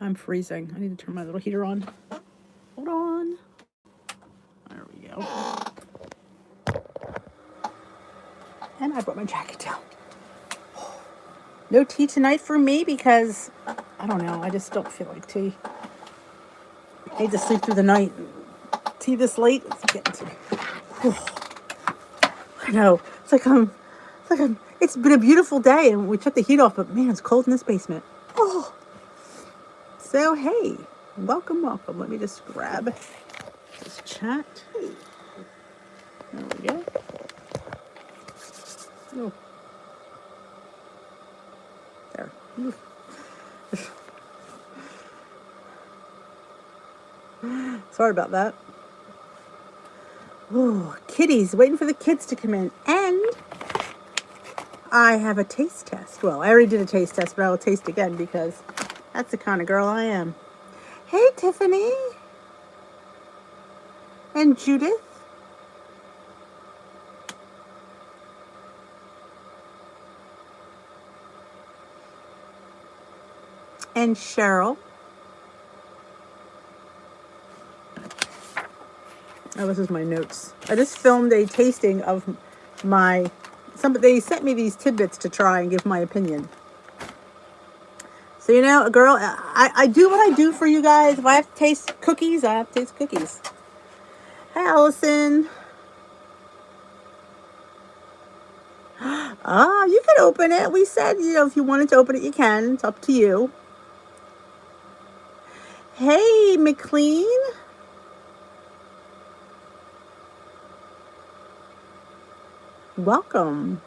I'm freezing. I need to turn my little heater on. Hold on. There we go. And I brought my jacket down. No tea tonight for me because, I don't know, I just don't feel like tea. I need to sleep through the night. Tea this late, it's getting to me. I know. It's been a beautiful day and we shut the heat off, but man, it's cold in this basement. Oh. So, hey, welcome. Let me just grab this chat. There we go. Oh. There. Sorry about that. Oh, kitties, waiting for the kids to come in. And I have a taste test. Well, I already did a taste test, but I will taste again because that's the kind of girl I am. Hey, Tiffany. And Judith. And Cheryl. Oh, this is my notes. I just filmed a tasting of they sent me these tidbits to try and give my opinion. So, you know, a girl, I do what I do for you guys. If I have to taste cookies, I have to taste cookies. Hi, Allison. You can open it. We said, you know, if you wanted to open it, you can. It's up to you. Hey, McLean. Welcome.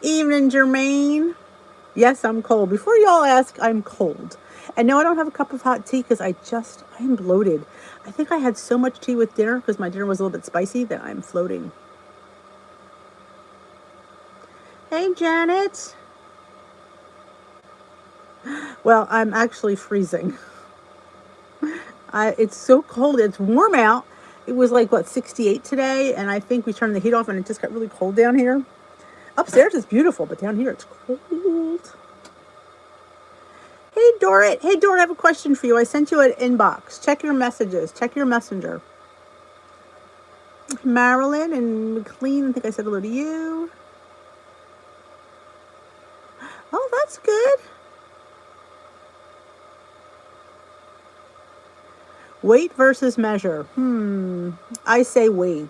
Evening, Jermaine. Yes, I'm cold. Before y'all ask, I'm cold. And no, I don't have a cup of hot tea because I'm bloated. I think I had so much tea with dinner because my dinner was a little bit spicy that I'm floating. Hey, Janet. Well, I'm actually freezing. It's so cold. It's warm out. It was like, 68 today, and I think we turned the heat off, and it just got really cold down here. Upstairs is beautiful, but down here it's cold. Hey, Dorit. I have a question for you. I sent you an inbox. Check your messages. Check your messenger. Marilyn and McLean, I think I said hello to you. Oh, that's good. Weight versus measure. I say weigh.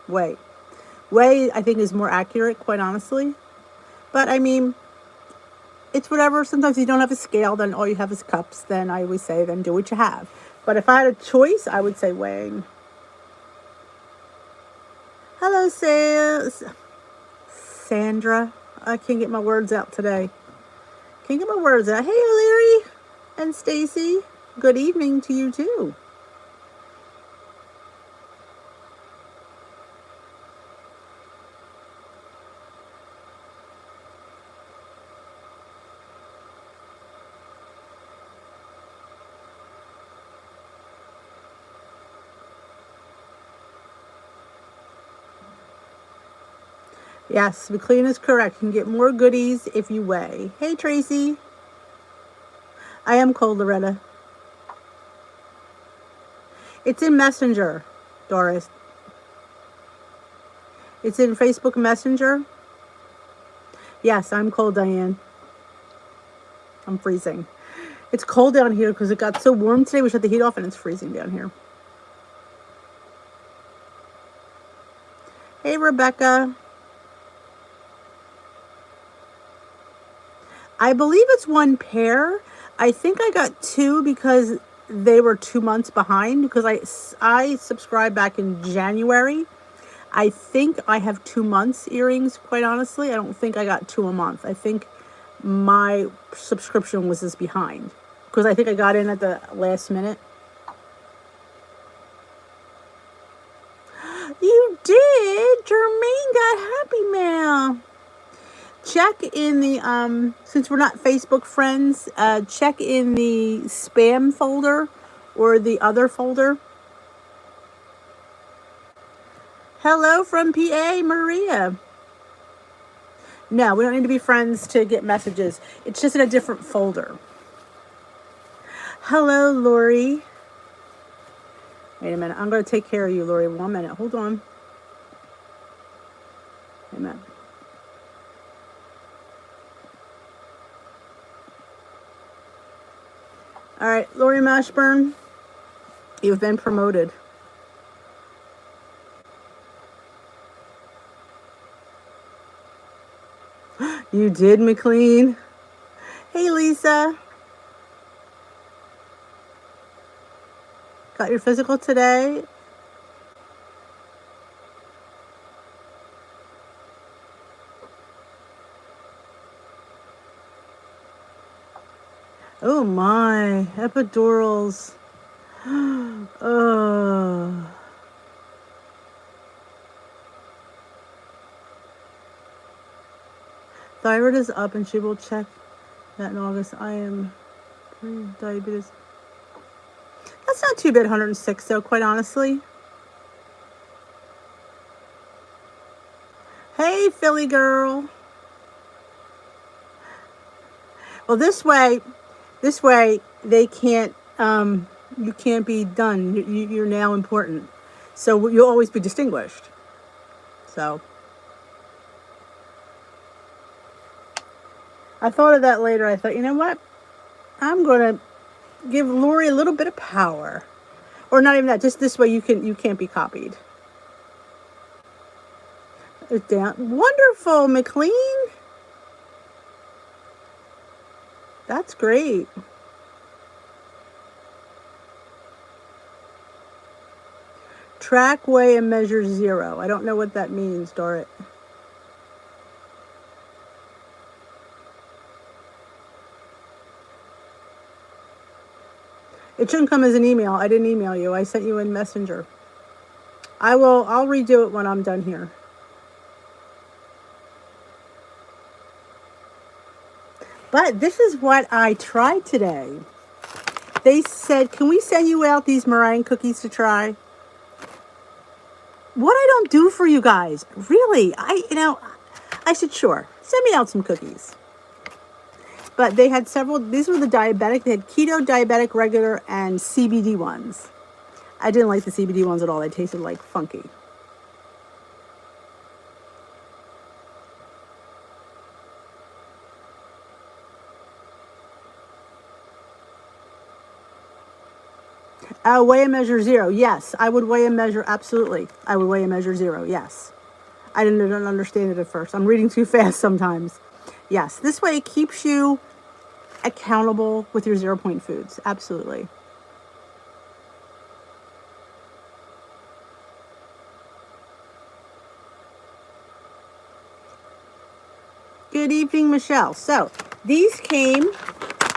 Weigh, I think, is more accurate, quite honestly. But, I mean, it's whatever. Sometimes you don't have a scale, then all you have is cups. Then I always say, then do what you have. But if I had a choice, I would say weighing. Hello, Sandra. I can't get my words out today. Hey, Larry and Stacy. Good evening to you, too. Yes, McLean is correct. You can get more goodies if you weigh. Hey, Tracy. I am cold, Loretta. It's in Messenger, Doris. It's in Facebook Messenger. Yes, I'm cold, Diane. I'm freezing. It's cold down here because it got so warm today. We shut the heat off and it's freezing down here. Hey, Rebecca. I believe it's one pair. I think I got two because they were 2 months behind because I subscribed back in January. I think I have 2 months earrings, quite honestly. I don't think I got 2 a month. I think my subscription was just behind because I think I got in at the last minute. You did? Jermaine got Happy Mail. Check in the, since we're not Facebook friends, check in the spam folder or the other folder. Hello from PA, Maria. No, we don't need to be friends to get messages. It's just in a different folder. Hello, Lori. Wait a minute. I'm going to take care of you, Lori. 1 minute. Hold on. Wait a minute. All right, Lori Mashburn, you've been promoted. You did, McLean. Hey, Lisa. Got your physical today? Oh my, epidurals. Oh. Thyroid is up and she will check that in August. I am pre-diabetes. That's not too bad, 106 though, quite honestly. Hey, Philly girl. Well, this way they can't, you can't be done. You're now important. So you'll always be distinguished. So I thought of that later. I thought, you know what? I'm going to give Lori a little bit of power. Or not even that, just this way you can't be copied. It's down. Wonderful, McLean. That's great. Track, weigh, and measure 0. I don't know what that means, Dorit. It shouldn't come as an email. I didn't email you. I sent you in Messenger. I'll redo it when I'm done here. But this is what I tried today. They said, can we send you out these meringue cookies to try? What I don't do for you guys, really, I said, sure, send me out some cookies. But they had several, these were the diabetic, they had keto, diabetic, regular, and CBD ones. I didn't like the CBD ones at all. They tasted like funky. Weigh and measure 0. Yes, I would weigh and measure. Absolutely. I would weigh and measure 0. Yes. I didn't understand it at first. I'm reading too fast sometimes. Yes. This way it keeps you accountable with your 0-point foods. Absolutely. Good evening, Michelle. So these came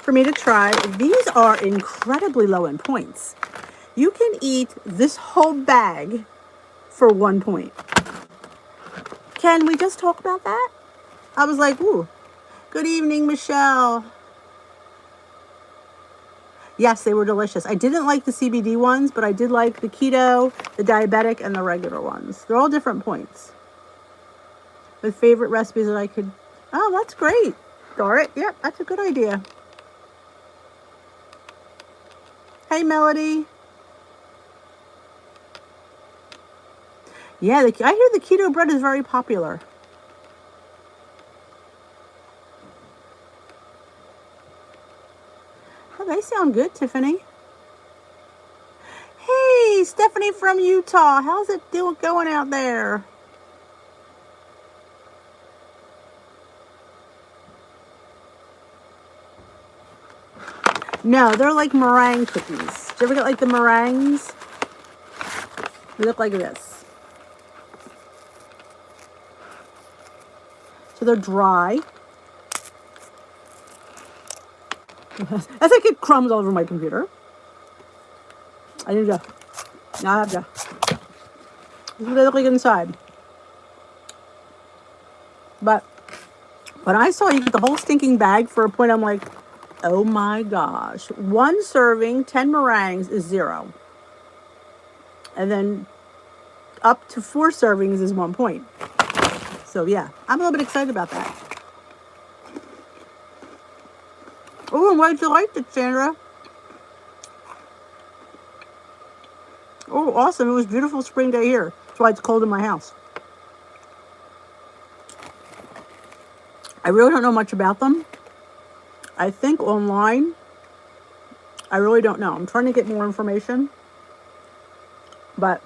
for me to try. These are incredibly low in points. You can eat this whole bag for 1 point. Can we just talk about that? I was like, ooh. Good evening, Michelle. Yes, they were delicious. I didn't like the CBD ones, but I did like the keto, the diabetic, and the regular ones. They're all different points. With favorite recipes that I could... Oh, that's great. Dorit, yep, that's a good idea. Hey, Melody. Yeah, I hear the keto bread is very popular. Oh, they sound good, Tiffany. Hey, Stephanie from Utah. How's it going out there? No, they're like meringue cookies. Did you ever get like the meringues? They look like this. So they're dry. As I get crumbs all over my computer. I need to. Now I have to. This is what they look like inside. But when I saw you get the whole stinking bag for a point, I'm like, oh my gosh. 1 serving, 10 meringues is 0. And then up to 4 servings is 1 point. So yeah, I'm a little bit excited about that. Oh, and why did you like it, Sandra? Oh, awesome. It was a beautiful spring day here. That's why it's cold in my house. I really don't know much about them. I think online. I really don't know. I'm trying to get more information. But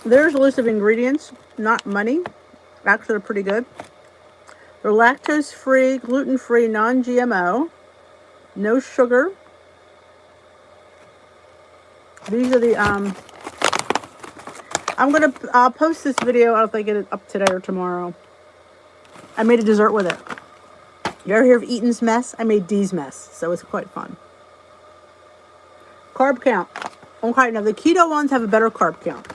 there's a list of ingredients, not money. Actually, they're pretty good. They're lactose-free, gluten-free, non-GMO, no sugar. These are the, I'll post this video. I don't know if I get it up today or tomorrow. I made a dessert with it. You ever hear of Eaton's Mess? I made Dee's Mess, so it's quite fun. Carb count. Okay, now the keto ones have a better carb count.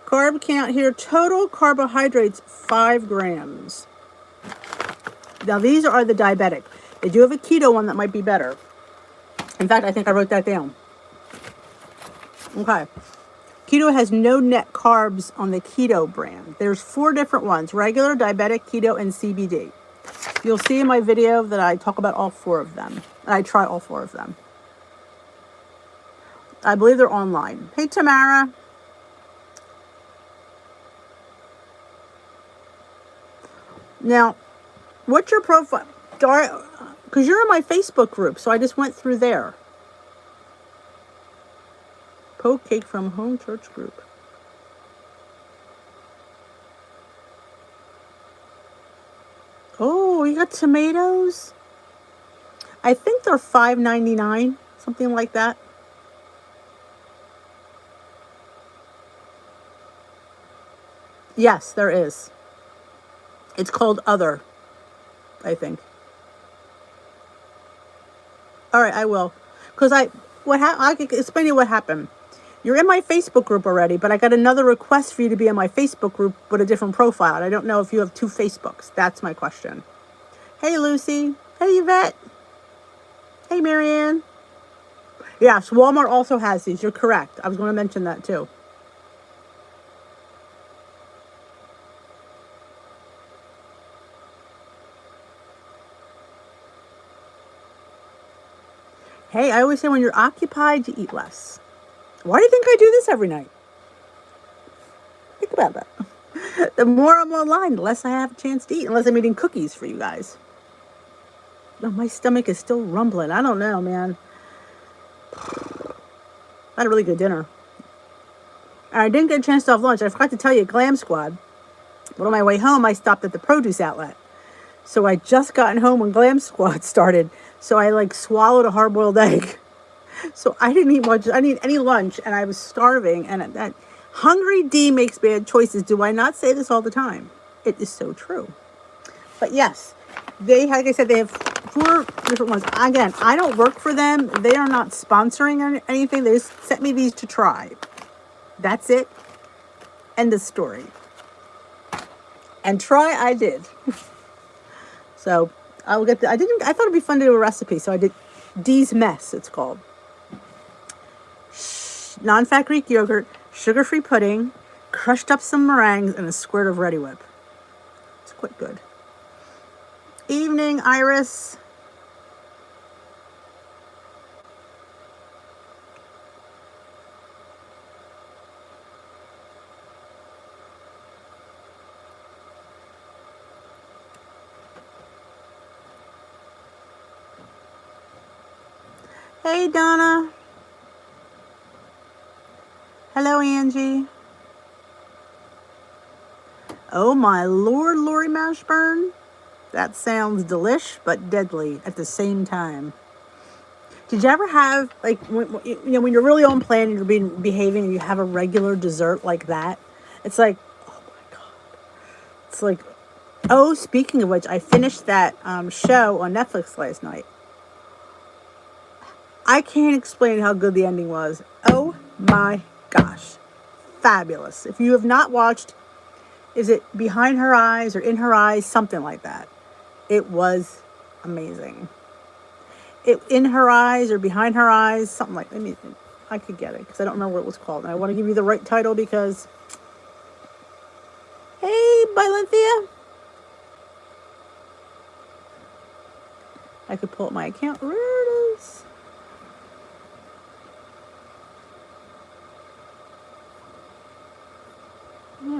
Carb count here, total carbohydrates, 5 grams. Now these are the diabetic. They do have a keto one that might be better. In fact, I think I wrote that down. Okay. Keto has no net carbs on the keto brand. There's 4 different ones: regular, diabetic, keto, and CBD. You'll see in my video that I talk about all 4 of them. And I try all 4 of them. I believe they're online. Hey, Tamara. Now, what's your profile? Because you're in my Facebook group, so I just went through there. Poke cake from home church group. Oh, you got tomatoes? I think they're $5.99, something like that. Yes, there is. It's called Other, I think. All right, I will. Because I can explain to you what happened. You're in my Facebook group already, but I got another request for you to be in my Facebook group with a different profile. And I don't know if you have 2 Facebooks. That's my question. Hey, Lucy. Hey, Yvette. Hey, Marianne. Yes, Walmart also has these. You're correct. I was going to mention that too. Hey, I always say when you're occupied, you eat less. Why do you think I do this every night? Think about that. The more I'm online, the less I have a chance to eat, unless I'm eating cookies for you guys. Oh, my stomach is still rumbling. I don't know, man. I had a really good dinner. And I didn't get a chance to have lunch. I forgot to tell you, Glam Squad. But on my way home, I stopped at the produce outlet. So I just gotten home when Glam Squad started. So I swallowed a hard-boiled egg. So I didn't eat much. I didn't eat any lunch, and I was starving. And that hungry D makes bad choices. Do I not say this all the time? It is so true. But yes, like I said, they have 4 different ones. Again, I don't work for them. They are not sponsoring anything. They just sent me these to try. That's it. End of story. And try I did. So I will get I thought it'd be fun to do a recipe, so I did Dee's Mess, it's called. Non-fat Greek yogurt, sugar-free pudding, crushed up some meringues, and a squirt of Ready Whip. It's quite good. Evening, Iris. Hey, Donna. Hello, Angie. Oh, my Lord, Lori Mashburn. That sounds delish, but deadly at the same time. Did you ever have, when you're really on plan and you're behaving and you have a regular dessert like that? It's like, oh, my God. It's like, oh, speaking of which, I finished that show on Netflix last night. I can't explain how good the ending was. Oh, my gosh. Fabulous. If you have not watched, is it Behind Her Eyes or In Her Eyes? Something like that. It was amazing. In Her Eyes or Behind Her Eyes, something like that. I could get it because I don't remember what it was called. And I want to give you the right title because, hey, Bylynthia. I could pull up my account. Where it is.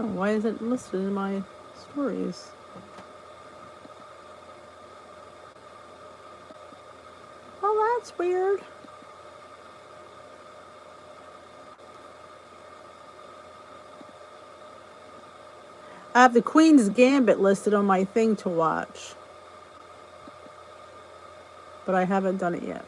Oh, why is it listed in my stories? Oh, that's weird. I have the Queen's Gambit listed on my thing to watch, but I haven't done it yet.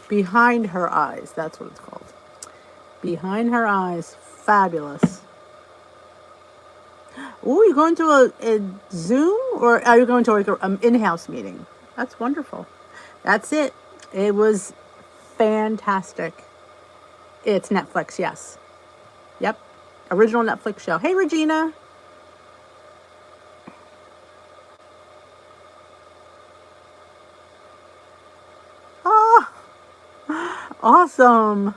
Behind Her Eyes, that's what it's called. Behind Her Eyes, fabulous. Oh, you're going to a Zoom, or are you going to like an in-house meeting? That's wonderful. That's it. It was fantastic. It's Netflix, yes. Yep. Original Netflix show. Hey, Regina. Oh, awesome.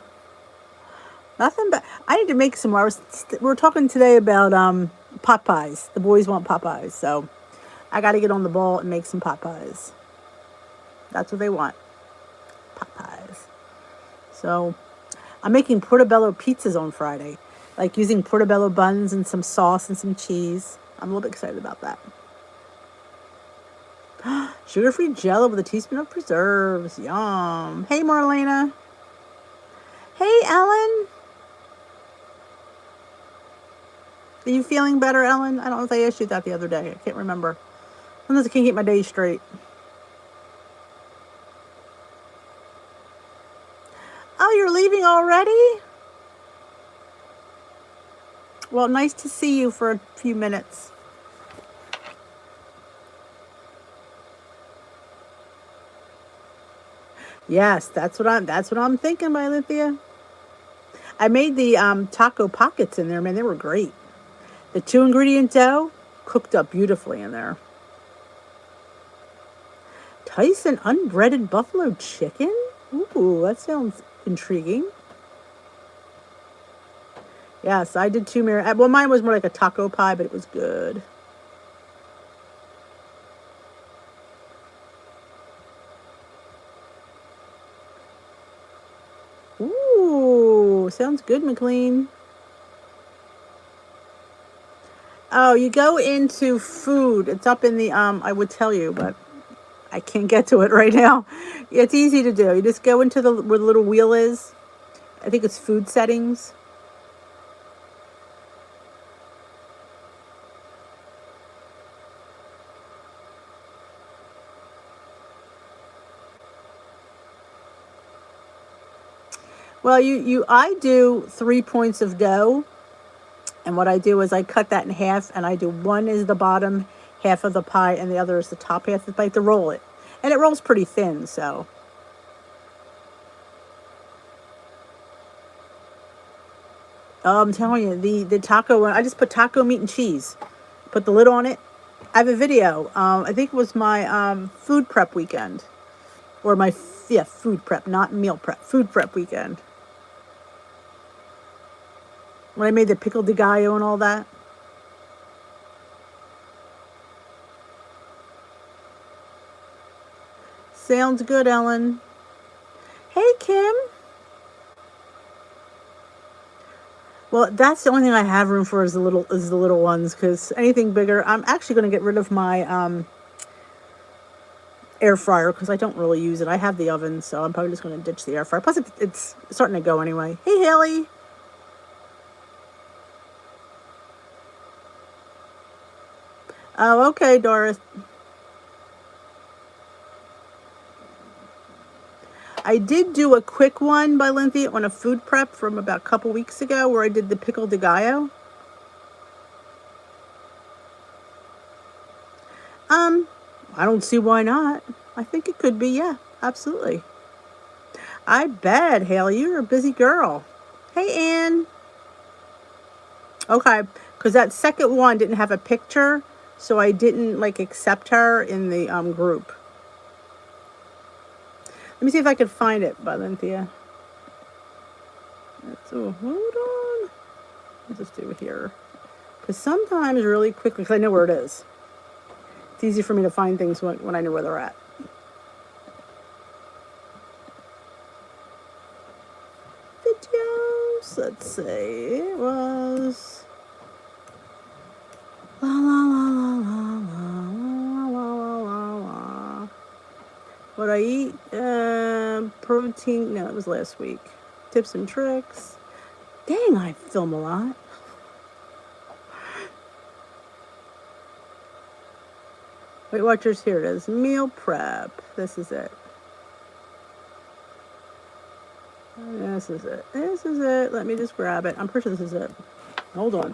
Nothing but I need to make some more. We're talking today about pot pies. The boys want pot pies, so I got to get on the ball and make some pot pies. That's what they want. Pot pies. So I'm making portobello pizzas on Friday, like using portobello buns and some sauce and some cheese. I'm a little bit excited about that. Sugar-free Jell-O with a teaspoon of preserves. Yum. Hey, Marlena. Hey, Ellen. Are you feeling better, Ellen? I don't know if I asked you that the other day. I can't remember. Sometimes I can't get my days straight. Oh, you're leaving already? Well, nice to see you for a few minutes. Yes, that's what I'm thinking, by Lithia. I made the taco pockets in there, man. They were great. The 2-ingredient dough cooked up beautifully in there. Tyson unbreaded buffalo chicken? Ooh, that sounds intriguing. Yes, I did 2 well, mine was more like a taco pie, but it was good. Ooh, sounds good, McLean. Oh, you go into food. It's up in the, I would tell you, but I can't get to it right now. It's easy to do. You just go into where the little wheel is. I think it's food settings. Well, I do 3 points of dough. And what I do is I cut that in half, and I do one is the bottom half of the pie, and the other is the top half of the pie to roll it. And it rolls pretty thin, so. Oh, I'm telling you, the taco one, I just put taco meat and cheese. Put the lid on it. I have a video. I think it was my food prep weekend. Or my, food prep, not meal prep. Food prep weekend. When I made the pickle de gallo and all that. Sounds good, Ellen. Hey, Kim. Well, that's the only thing I have room for is the little ones, because anything bigger, I'm actually going to get rid of my air fryer because I don't really use it. I have the oven, so I'm probably just going to ditch the air fryer. Plus, it's starting to go anyway. Hey, Haley. Oh, okay, Doris. I did do a quick one by Lindsay on a food prep from about a couple weeks ago where I did the pickle de gallo. I don't see why not. I think it could be, yeah, absolutely. I bet, Haley, you're a busy girl. Hey, Ann. Okay, because that second one didn't have a picture, so I didn't, accept her in the group. Let me see if I could find it, Valentia. So, hold on. I'll just do it here. Because sometimes really quickly, because I know where it is. It's easy for me to find things when I know where they're at. Videos. Let's see. It was... La la la la la la la la la. What I eat? Protein. No, it was last week. Tips and tricks. Dang, I film a lot. Weight Watchers, here it is. Meal prep. This is it. This is it. This is it. Let me just grab it. I'm pretty sure this is it. Hold on.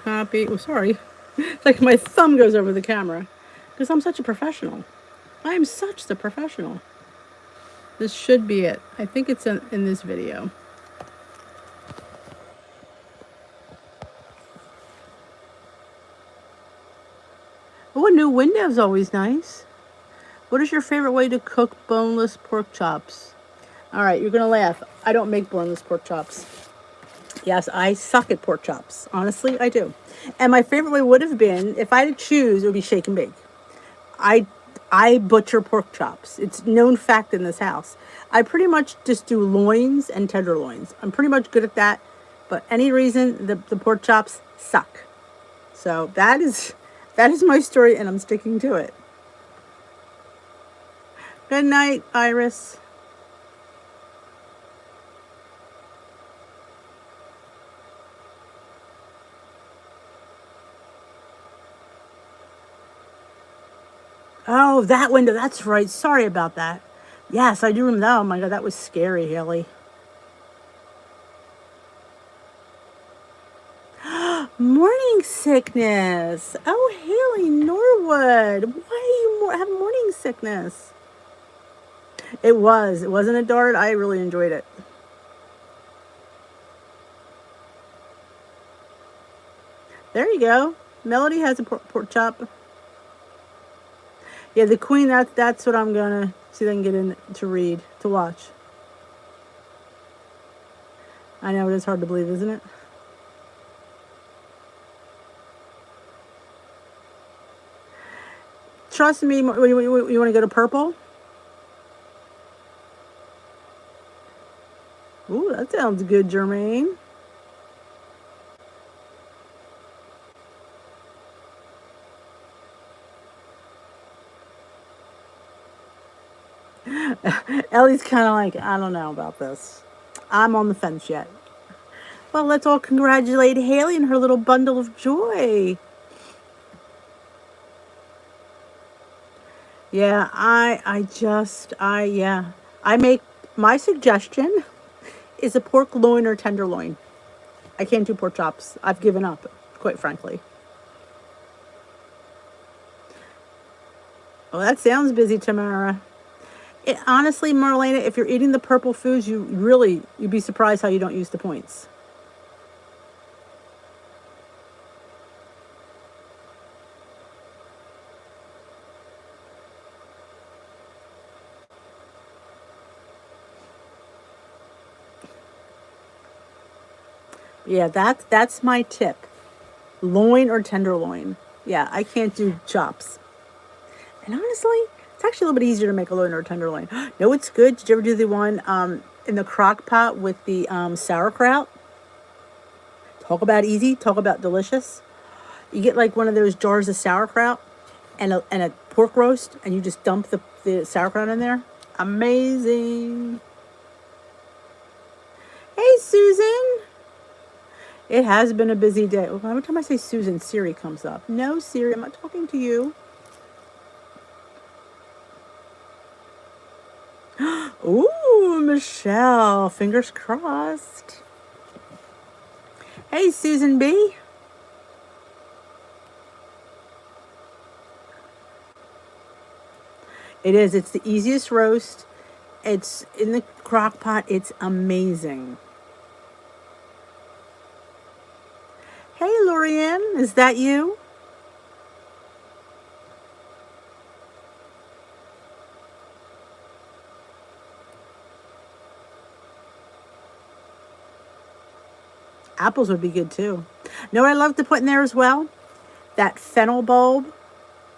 Copy. Oh, sorry. Like my thumb goes over the camera. Because I'm such a professional. I am such the professional. This should be it. I think it's in this video. Oh, a new window is always nice. What is your favorite way to cook boneless pork chops? All right, you're going to laugh. I don't make boneless pork chops. Yes, I suck at pork chops. Honestly, I do. And my favorite way would have been, if I had to choose, it would be shake and bake. I butcher pork chops. It's known fact in this house. I pretty much just do loins and tenderloins. I'm pretty much good at that. But any reason, the pork chops suck. So that is my story, and I'm sticking to it. Good night, Iris. Oh, that window. That's right. Sorry about that. Yes, I do remember that. Oh my God, that was scary, Haley. Morning sickness. Oh, Haley Norwood. Why do you have morning sickness? It was. It wasn't a dart. I really enjoyed it. There you go. Melody has a pork chop. Yeah, the Queen, that's what I'm going to see if I can get in to read, to watch. I know, it is hard to believe, isn't it? Trust me, you want to go to purple? Ooh, that sounds good, Jermaine. Ellie's kind of like, I don't know about this. I'm on the fence yet. Well, let's all congratulate Haley and her little bundle of joy. Yeah, I make, my suggestion is a pork loin or tenderloin. I can't do pork chops. I've given up, quite frankly. Oh, that sounds busy, Tamara. Honestly, Marlena, if you're eating the purple foods, you'd be surprised how you don't use the points. Yeah, that's my tip. Loin or tenderloin. Yeah, I can't do chops. And honestly, it's actually a little bit easier to make a loin or a tenderloin. No, it's good. Did you ever do the one in the crock pot with the sauerkraut? Talk about easy. Talk about delicious. You get like one of those jars of sauerkraut and a pork roast, and you just dump the sauerkraut in there. Amazing. Hey, Susan. It has been a busy day. Well, every time I say Susan, Siri comes up. No, Siri, I'm not talking to you. Ooh, Michelle. Fingers crossed. Hey, Susan B. It is. It's the easiest roast. It's in the crock pot. It's amazing. Hey, Lorianne. Is that you? Apples would be good too. Know what I love to put in there as well? That fennel bulb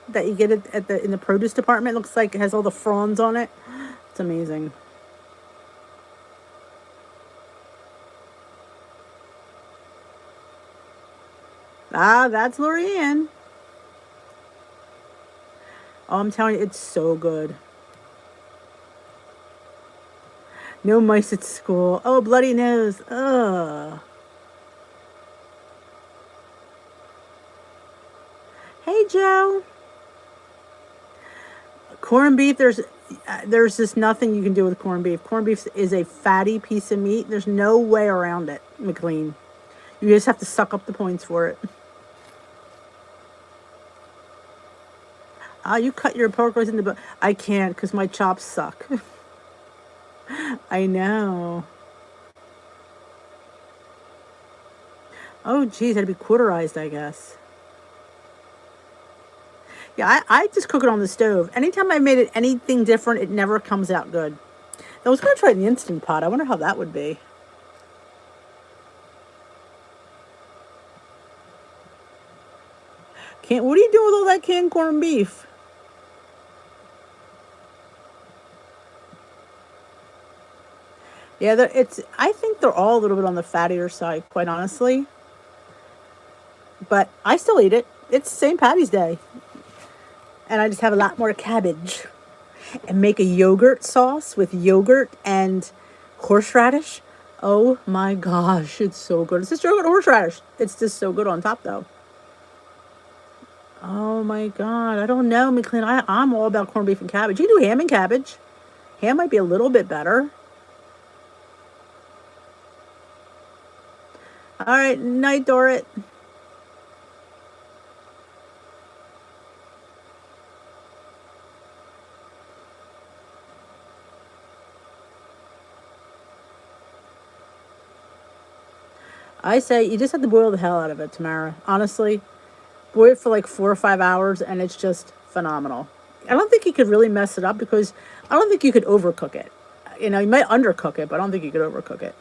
that you get in the produce department. It looks like it has all the fronds on it. It's amazing. Ah, that's Lorianne. Oh, I'm telling you, it's so good. No mice at school. Oh, bloody nose. Ugh. Hey, Joe. Corned beef, there's just nothing you can do with corned beef. Corned beef is a fatty piece of meat. There's no way around it, McLean. You just have to suck up the points for it. Ah, you cut your pork roast into... I can't because my chops suck. I know. Oh, geez, that'd be quarterized, I guess. Yeah, I just cook it on the stove. Anytime I made it anything different, it never comes out good. I was going to try the Instant Pot. I wonder how that would be. What are you doing with all that canned corned beef? Yeah, I think they're all a little bit on the fattier side, quite honestly. But I still eat it. It's St. Patty's Day. And I just have a lot more cabbage. And make a yogurt sauce with yogurt and horseradish. Oh my gosh, it's so good. It's just yogurt and horseradish. It's just so good on top, though. Oh my God, I don't know, McLean. I'm all about corned beef and cabbage. You can do ham and cabbage. Ham might be a little bit better. All right, night, Dorit. I say you just have to boil the hell out of it, Tamara. Honestly, boil it for like 4 or 5 hours, and it's just phenomenal. I don't think you could really mess it up because I don't think you could overcook it. You know, you might undercook it, but I don't think you could overcook it.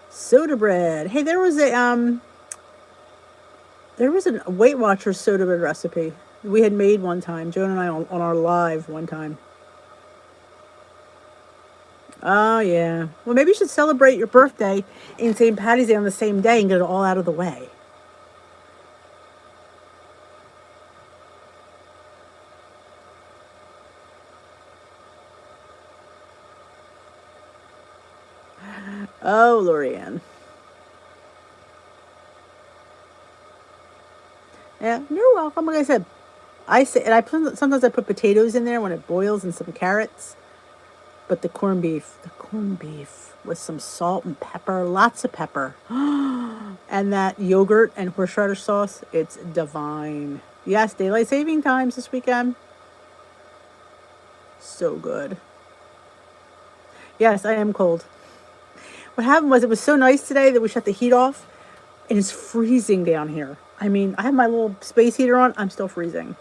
Soda bread. Hey, there was a Weight Watchers soda bread recipe we had made one time. Joan and I on our live one time. Oh yeah. Well, maybe you should celebrate your birthday and St. Patty's Day on the same day and get it all out of the way. Oh, Lorianne. Yeah, you're welcome. Like I said, sometimes I put potatoes in there when it boils and some carrots. But the corned beef with some salt and pepper, lots of pepper, and that yogurt and horseradish sauce, it's divine. Yes, daylight saving times this weekend. So good. Yes, I am cold. What happened was it was so nice today that we shut the heat off. It is freezing down here. I mean, I have my little space heater on. I'm still freezing.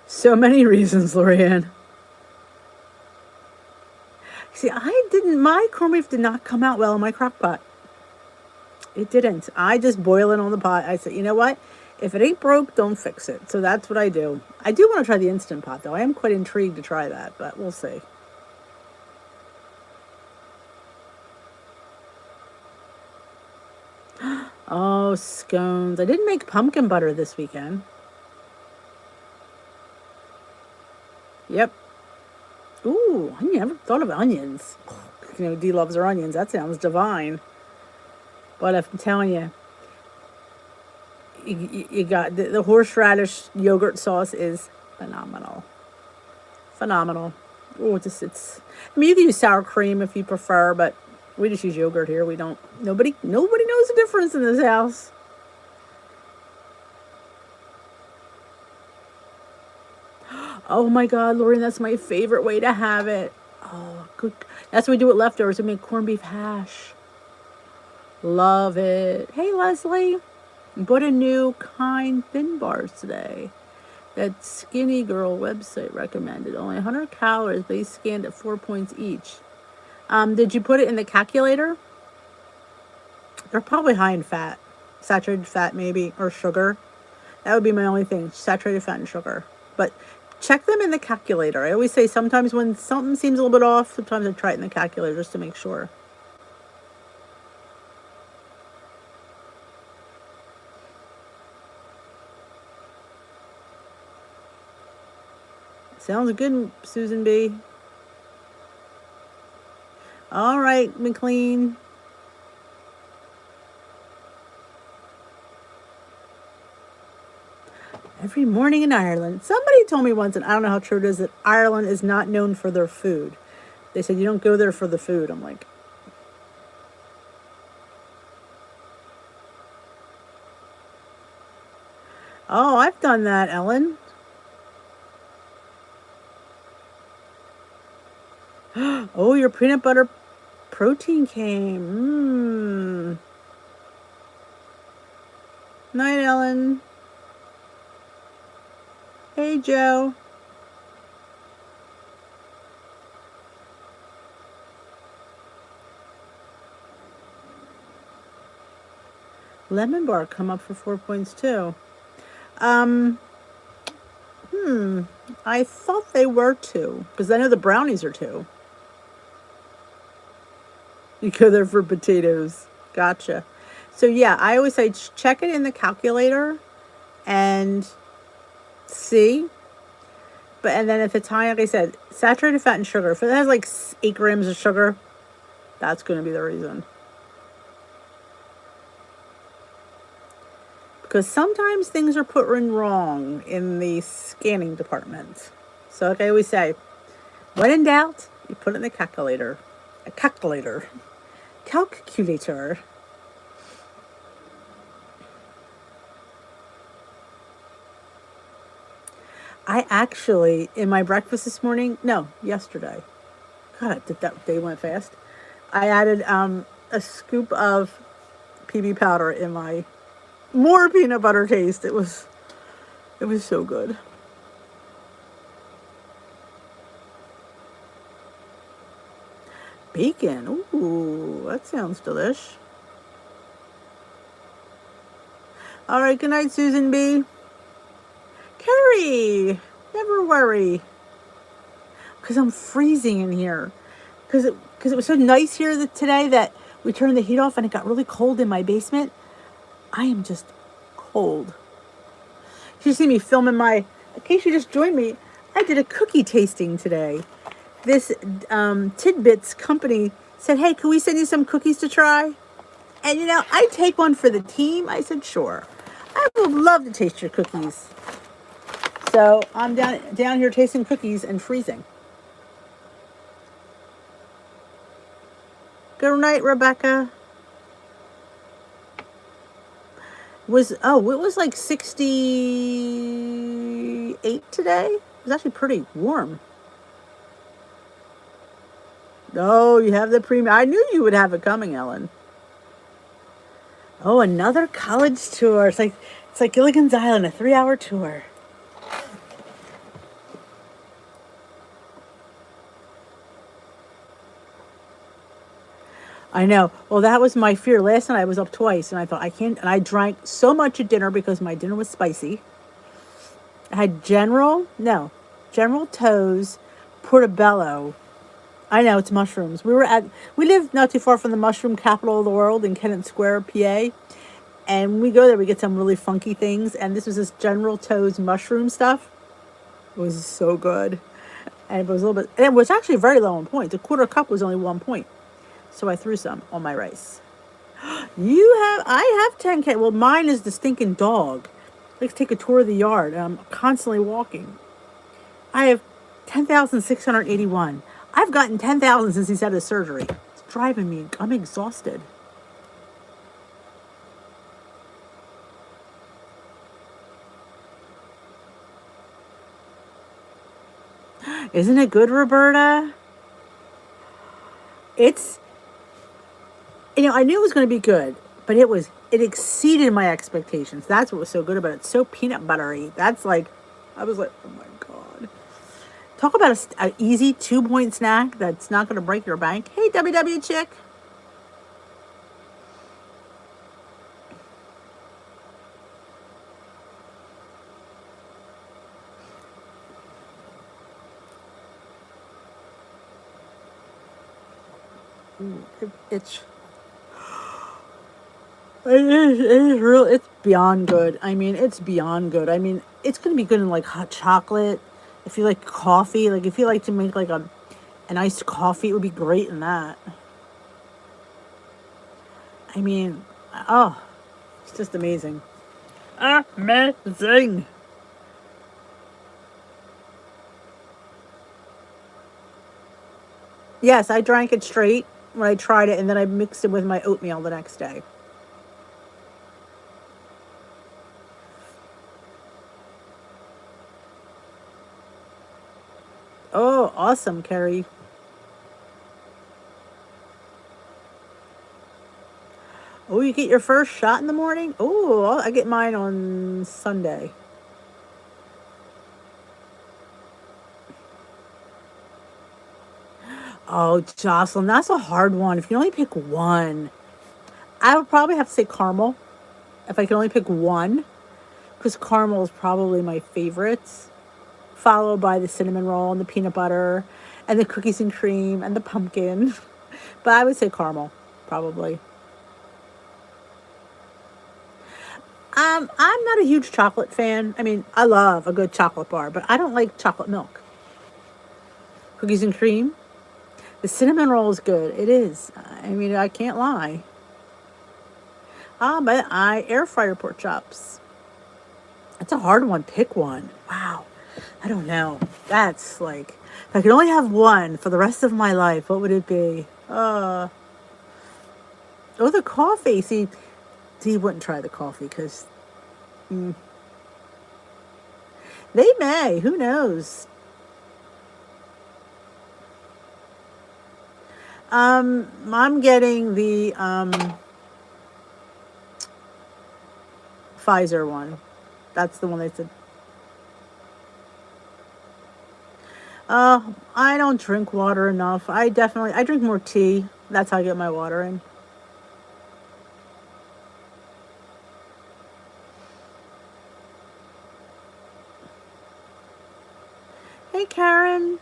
So many reasons, Lorianne. See, my corned beef did not come out well in my crock pot. It didn't. I just boil it on the pot. I said, you know what? If it ain't broke, don't fix it. So that's what I do. I do want to try the Instant Pot, though. I am quite intrigued to try that, but we'll see. Oh, scones. I didn't make pumpkin butter this weekend. Yep. Ooh, I never thought of onions. You know, Dee loves her onions. That sounds divine. But I'm telling you, you got the horseradish yogurt sauce is phenomenal. Phenomenal. Oh, I mean, you can use sour cream if you prefer, but we just use yogurt here. We don't, nobody knows the difference in this house. Oh my God, Lorraine, that's my favorite way to have it. Oh, good. That's what we do with leftovers. We make corned beef hash. Love it. Hey, Leslie. Bought a new Kind thin bars today. That Skinny Girl website recommended. Only 100 calories, but he scanned at 4 points each. Did you put it in the calculator? They're probably high in fat. Saturated fat, maybe, or sugar. That would be my only thing. Saturated fat and sugar. But check them in the calculator. I always say sometimes when something seems a little bit off, sometimes I try it in the calculator just to make sure. Sounds good, Susan B. All right, McLean. Every morning in Ireland. Somebody told me once, and I don't know how true it is, that Ireland is not known for their food. They said you don't go there for the food. I'm like, oh, I've done that, Ellen. Oh, your peanut butter protein came. Night, Ellen. Hey, Joe. Lemon bar come up for 4 points too. I thought they were 2 because I know the brownies are 2. You go there for potatoes. Gotcha. So yeah, I always say check it in the calculator and see. And then if it's high, like I said, saturated fat and sugar. If it has like 8 grams of sugar, that's going to be the reason. Because sometimes things are put in wrong in the scanning department. So like I always say, when in doubt, you put it in the calculator. A calculator. Calculator. I actually, in my breakfast this morning, no, yesterday. God, that day went fast. I added a scoop of PB powder in my more peanut butter taste. It was so good. Bacon. Ooh, that sounds delish. All right, good night, Susan B. Carrie, never worry. Because I'm freezing in here. Because it was so nice here today that we turned the heat off and it got really cold in my basement. I am just cold. You see me filming in case you just joined me, I did a cookie tasting today. This Tidbits company said, hey, can we send you some cookies to try? And I take one for the team. I said, sure. I would love to taste your cookies. So I'm down here tasting cookies and freezing. Good night, Rebecca. It was like 68 today. It was actually pretty warm. Oh, you have the premium. I knew you would have it coming, Ellen. Oh, another college tour. It's like Gilligan's Island, a 3-hour tour. I know. Well, that was my fear. Last night I was up twice, and I thought I can't. And I drank so much at dinner because my dinner was spicy. I had General Tso's Portobello. I know, it's mushrooms. We live not too far from the mushroom capital of the world in Kennett Square, PA. And when we go there, we get some really funky things. And this was this General Tso's mushroom stuff. It was so good. And it was and it was actually very low on points. A quarter cup was only 1 point. So I threw some on my rice. I have 10K. Well, mine is the stinking dog. Let's take a tour of the yard. I'm constantly walking. I have 10,681. I've gotten 10,000 since he's had his surgery. It's driving me. I'm exhausted. Isn't it good, Roberta? It's, I knew it was going to be good, but it exceeded my expectations. That's what was so good about it. It's so peanut buttery. That's like, I was like, oh my God. Talk about a easy 2-point snack that's not going to break your bank. Hey, WW chick. It's it is real. It's beyond good. I mean, it's beyond good. I mean, it's gonna be good in like hot chocolate. If you like coffee, like if you like to make like an iced coffee, it would be great in that. I mean, oh, it's just amazing. Amazing. Yes, I drank it straight when I tried it, and then I mixed it with my oatmeal the next day. Oh, awesome, Carrie. Oh, you get your first shot in the morning? Oh, I get mine on Sunday. Oh, Jocelyn, that's a hard one. If you can only pick one, I would probably have to say caramel. If I can only pick one, because caramel is probably my favorites, followed by the cinnamon roll and the peanut butter and the cookies and cream and the pumpkin. But I would say caramel, probably. I'm not a huge chocolate fan. I mean, I love a good chocolate bar, but I don't like chocolate milk. Cookies and cream. The cinnamon roll is good. It is. I mean, I can't lie. But I air fryer pork chops. That's a hard one. Pick one. Wow. I don't know. That's like, if I could only have one for the rest of my life, what would it be? Oh, the coffee. See, he wouldn't try the coffee because they may. Who knows? I'm getting the Pfizer one. That's the one they said. I don't drink water enough. I drink more tea. That's how I get my water in. Hey, Karen.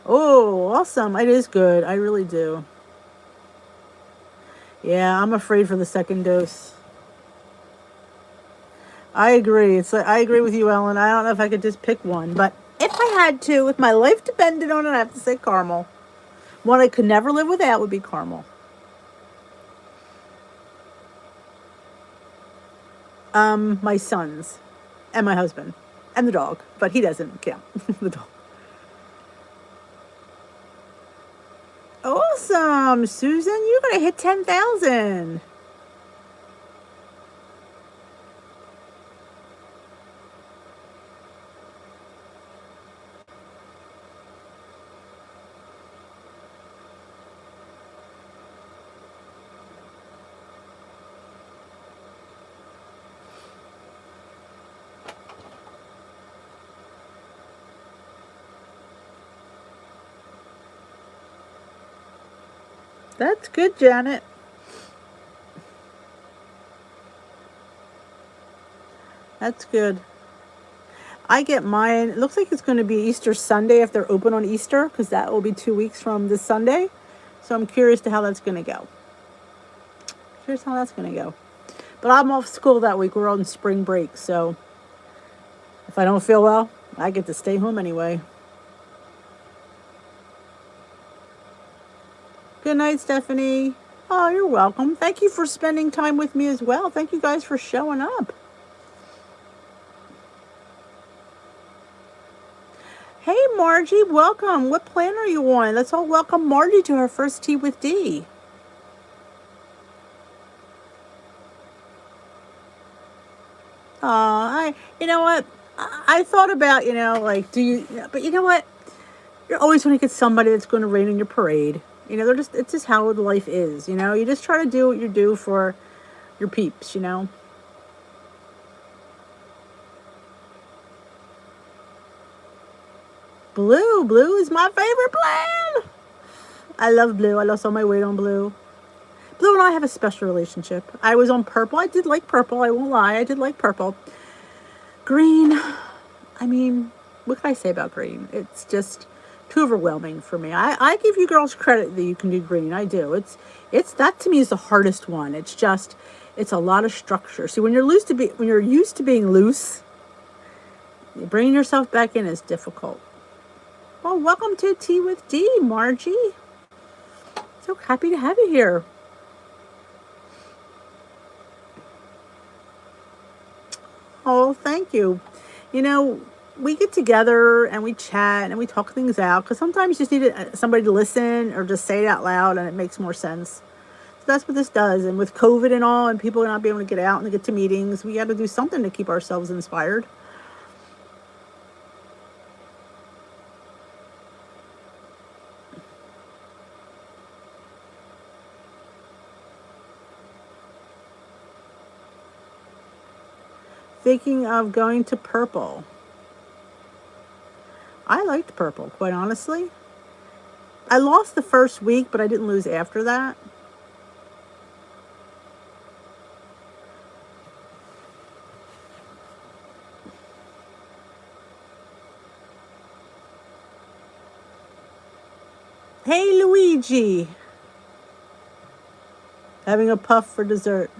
Oh, awesome. It is good. I really do. Yeah, I'm afraid for the second dose. I agree. I agree with you, Ellen. I don't know if I could just pick one, but if I had to, if my life depended on it, I have to say caramel. One I could never live without would be caramel. My sons and my husband and the dog, but he doesn't count. The dog. Awesome, Susan. You're gonna hit 10,000. That's good, Janet. That's good. I get mine. It looks like it's going to be Easter Sunday if they're open on Easter, because that will be 2 weeks from this Sunday. So I'm curious to how that's going to go. Curious how that's going to go. But I'm off school that week. We're on spring break. So if I don't feel well, I get to stay home anyway. Good night, Stephanie. Oh, you're welcome. Thank you for spending time with me as well. Thank you guys for showing up. Hey, Margie, welcome. What plan are you on? Let's all welcome Margie to her first tea with D. You know what? I thought about, like, but you know what? You're always going to get somebody that's going to rain on your parade. It's just how life is, You just try to do what you do for your peeps. Blue is my favorite plan. I love blue. I lost all my weight on blue. Blue and I have a special relationship. I was on purple. I did like purple. I won't lie. I did like purple. Green, I mean, what can I say about green? It's just too overwhelming for me. I give you girls credit that you can do green. I do. It's that to me is the hardest one. It's a lot of structure. See, when you're used to being loose, bringing yourself back in is difficult. Well, welcome to Tea with D, Margie. So happy to have you here. Oh, thank you. We get together and we chat and we talk things out because sometimes you just need somebody to listen or just say it out loud and it makes more sense. So that's what this does. And with COVID and all and people not being able to get out and get to meetings, we got to do something to keep ourselves inspired. Thinking of going to purple. I liked purple, quite honestly. I lost the first week, but I didn't lose after that. Hey, Luigi. Having a puff for dessert.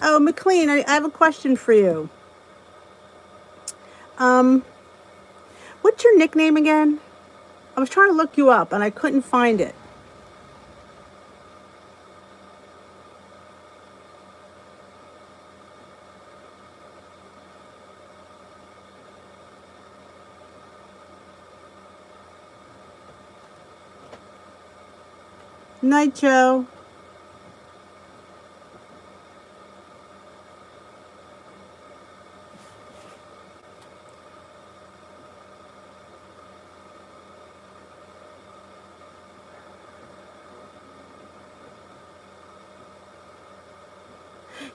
Oh, McLean, I have a question for you. What's your nickname again? I was trying to look you up and I couldn't find it. Night, Joe.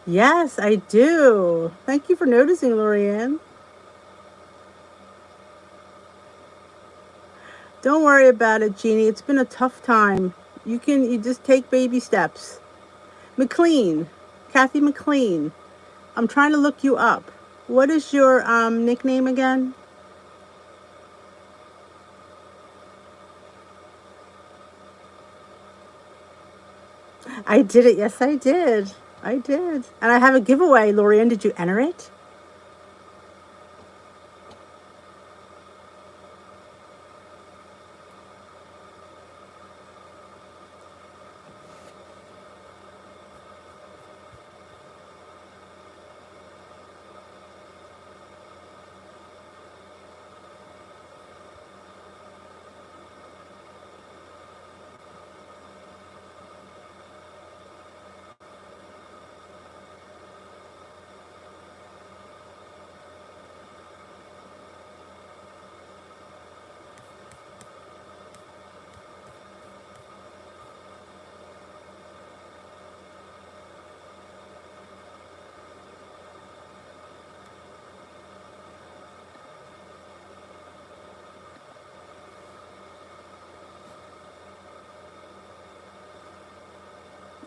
Yes, I do. Thank you for noticing, Lorianne. Don't worry about it, Jeannie. It's been a tough time. You just take baby steps. McLean, Kathy McLean. I'm trying to look you up. What is your nickname again? I did it. Yes, I did. I did. And I have a giveaway. Lorianne, did you enter it?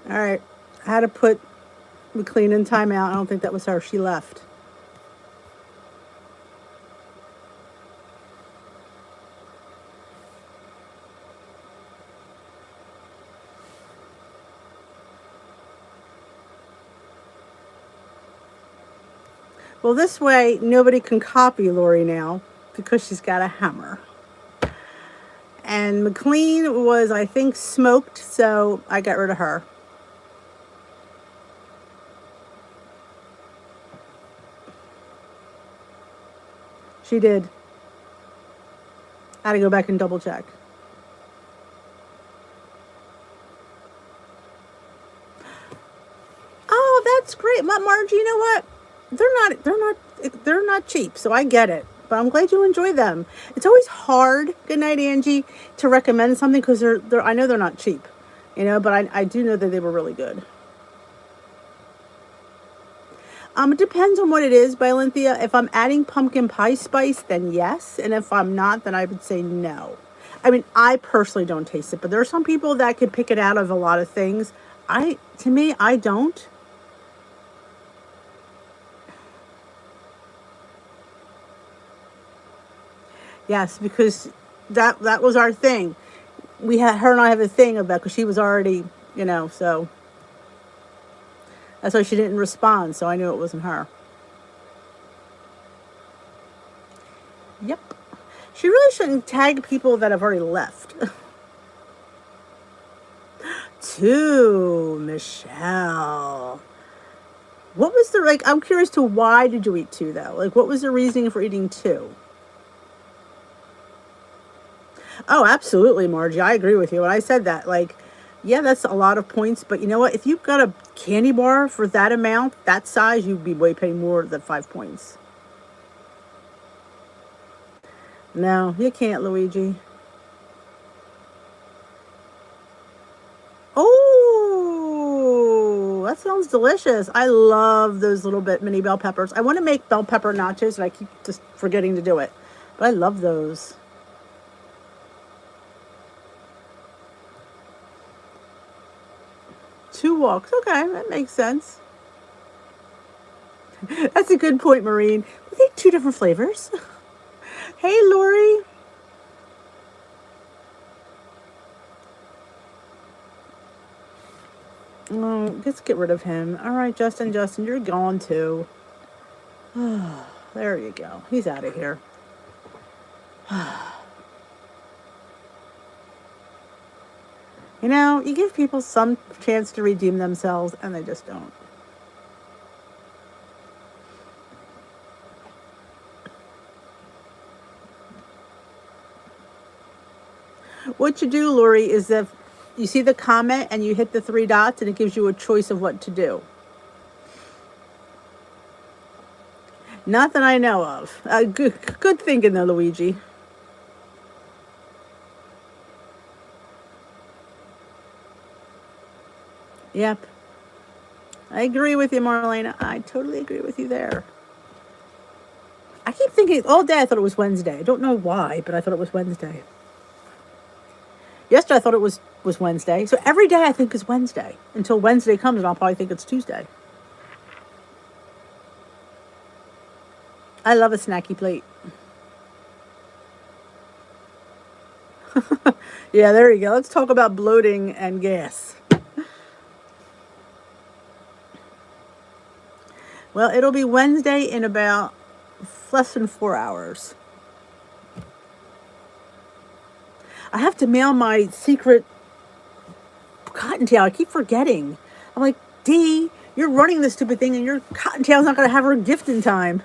All right. I had to put McLean in timeout. I don't think that was her. She left. Well, this way, nobody can copy Lori now because she's got a hammer. And McLean was, I think, smoked, so I got rid of her. She did. I had to go back and double check. Oh, that's great, Margie. You know what? They're not cheap. So I get it. But I'm glad you enjoy them. It's always hard. Good night, Angie, to recommend something because they're. I know they're not cheap, but I do know that they were really good. It depends on what it is, by Lynthia. If I'm adding pumpkin pie spice, then yes. And if I'm not, then I would say no. I mean, I personally don't taste it, but there are some people that can pick it out of a lot of things. To me, I don't. Yes, because that was our thing. Her and I have a thing about, because she was already, so that's why she didn't respond. So I knew it wasn't her. Yep. She really shouldn't tag people that have already left. Two, Michelle. What was I'm curious to why did you eat two though? What was the reasoning for eating two? Oh, absolutely, Margie. I agree with you. When I said that, yeah, that's a lot of points. But you know what? If you've got a candy bar for that amount, that size, you'd be way paying more than 5 points. No, you can't, Luigi. Oh, that sounds delicious. I love those little mini bell peppers. I want to make bell pepper nachos, and I keep just forgetting to do it. But I love those. Two walks. Okay, that makes sense. That's a good point, Maureen. We think 2 different flavors. Hey, Lori. Oh, let's get rid of him. All right, Justin, you're gone too. There you go. He's out of here. You give people some chance to redeem themselves, and they just don't. What you do, Lori, is if you see the comment and you hit the 3 dots, and it gives you a choice of what to do. Not that I know of. Good thinking, though, Luigi. Yep. I agree with you, Marlena. I totally agree with you there. I keep thinking all day I thought it was Wednesday. I don't know why, but I thought it was Wednesday. Yesterday I thought it was Wednesday. So every day I think is Wednesday until Wednesday comes, and I'll probably think it's Tuesday. I love a snacky plate. Yeah, there you go. Let's talk about bloating and gas. Well, it'll be Wednesday in about less than 4 hours. I have to mail my secret cottontail. I keep forgetting. I'm like, Dee, you're running this stupid thing, and your cottontail's not going to have her gift in time.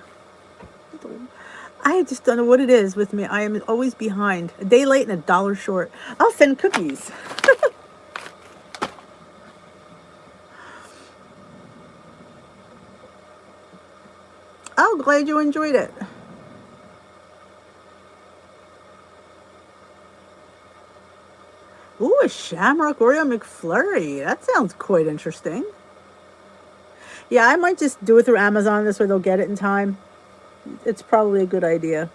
I just don't know what it is with me. I am always behind. A day late and $1 short. I'll send cookies. Oh, glad you enjoyed it. Ooh, a Shamrock Oreo McFlurry. That sounds quite interesting. Yeah, I might just do it through Amazon. This way they'll get it in time. It's probably a good idea.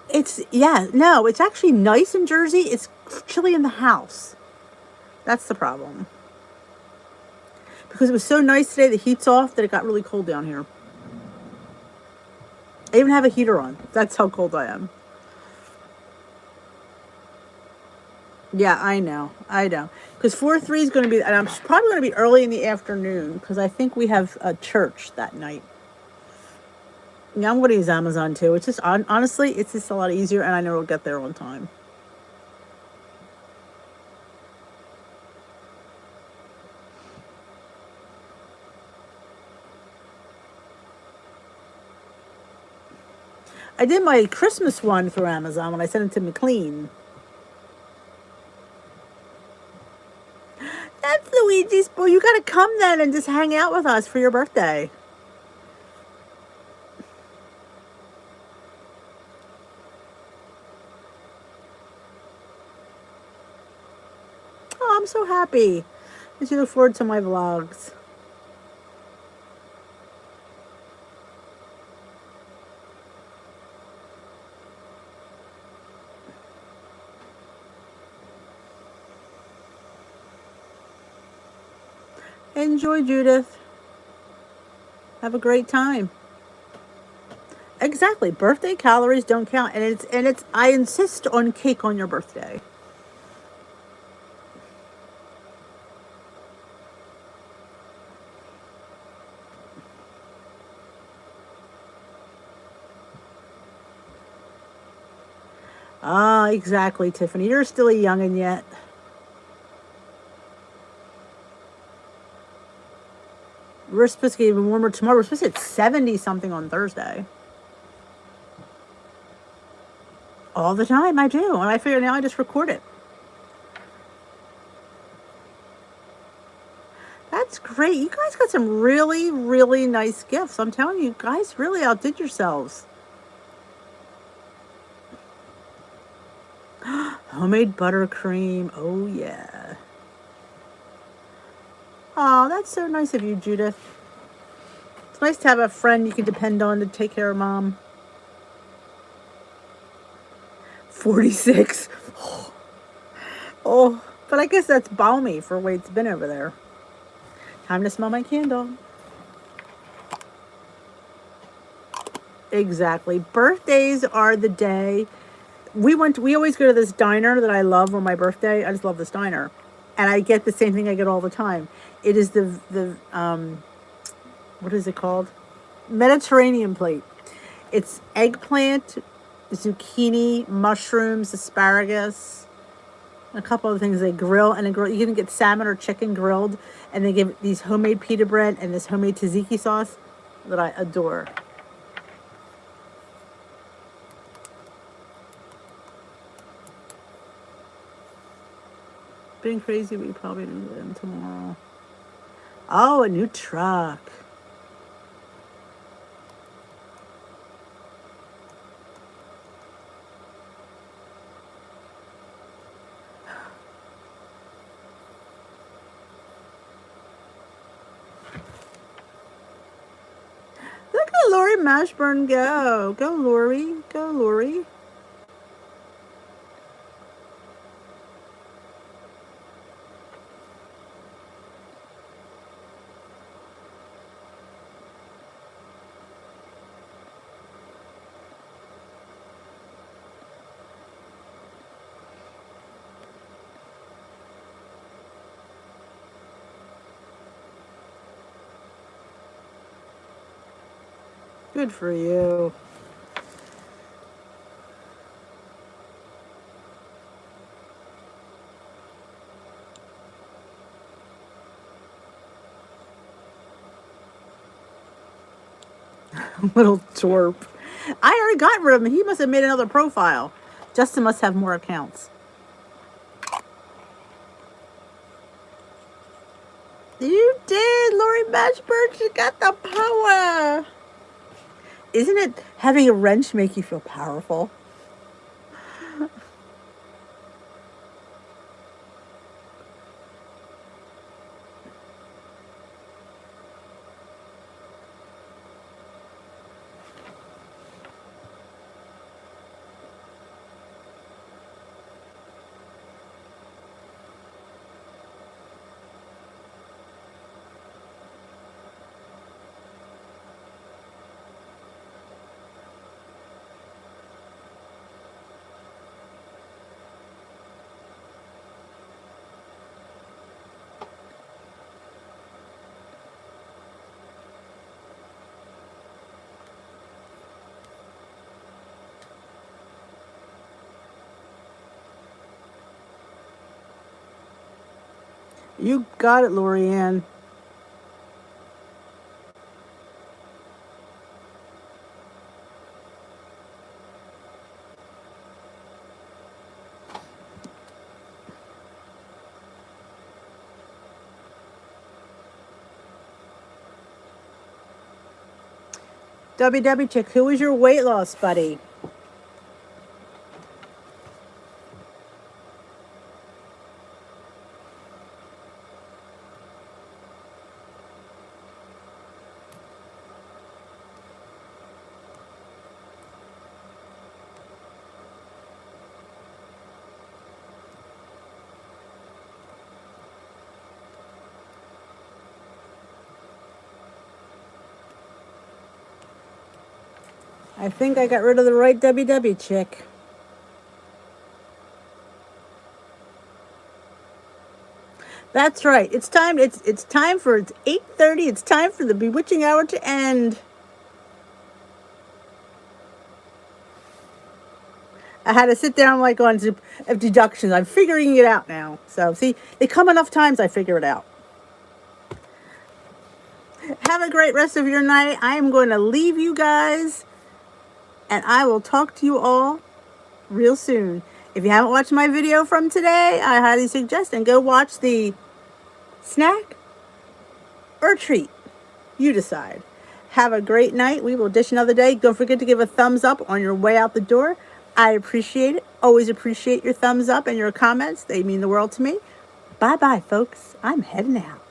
It's actually nice in Jersey. It's chilly in the house. That's the problem. Because it was so nice today, the heat's off, that it got really cold down here. I even have a heater on. That's how cold I am. Yeah, I know. Because 4-3 is going to be, and I'm probably going to be early in the afternoon, because I think we have a church that night. Yeah, I'm going to use Amazon too. It's just, honestly, it's just a lot easier, and I know it'll get there on time. I did my Christmas one through Amazon when I sent it to McLean. That's Luigi's boy. You got to come then and just hang out with us for your birthday. Oh, I'm so happy. I should look forward to my vlogs. Enjoy, Judith. Have a great time. Exactly. Birthday calories don't count, and it's I insist on cake on your birthday. Ah, exactly, Tiffany. You're still a youngin' yet. We're supposed to get even warmer tomorrow. We're supposed to hit 70 something on Thursday. All the time, I do. And I figure now I just record it. That's great. You guys got some really, really nice gifts. I'm telling you, guys really outdid yourselves. Homemade buttercream. Oh, yeah. Oh, that's so nice of you, Judith. It's nice to have a friend you can depend on to take care of Mom. 46. Oh, but I guess that's balmy for the way it's been over there. Time to smell my candle. Exactly. Birthdays are the day. We always go to this diner that I love on my birthday. I just love this diner. And I get the same thing I get all the time. It is the what is it called? Mediterranean plate. It's eggplant, zucchini, mushrooms, asparagus, and a couple of things they grill. And you can get salmon or chicken grilled, and they give these homemade pita bread and this homemade tzatziki sauce that I adore. Being crazy, we probably do them tomorrow. Oh, a new truck. Look at Lori Mashburn go. Go, Lori. Go, Lori. Good for you. Little twerp. I already got rid of him. He must have made another profile. Justin must have more accounts. You did, Lori Mashburn. She got the power. Isn't it having a wrench make you feel powerful? You got it, Lorianne. WW Chick, who is your weight loss buddy? I think I got rid of the right WW Chick. That's right. It's time. It's time for it's 8:30. It's time for the bewitching hour to end. I had to sit down like on deductions. I'm figuring it out now. So see, they come enough times I figure it out. Have a great rest of your night. I am going to leave you guys, and I will talk to you all real soon. If you haven't watched my video from today, I highly suggest and go watch the snack or treat. You decide. Have a great night. We will dish another day. Don't forget to give a thumbs up on your way out the door. I appreciate it. Always appreciate your thumbs up and your comments. They mean the world to me. Bye-bye, folks. I'm heading out.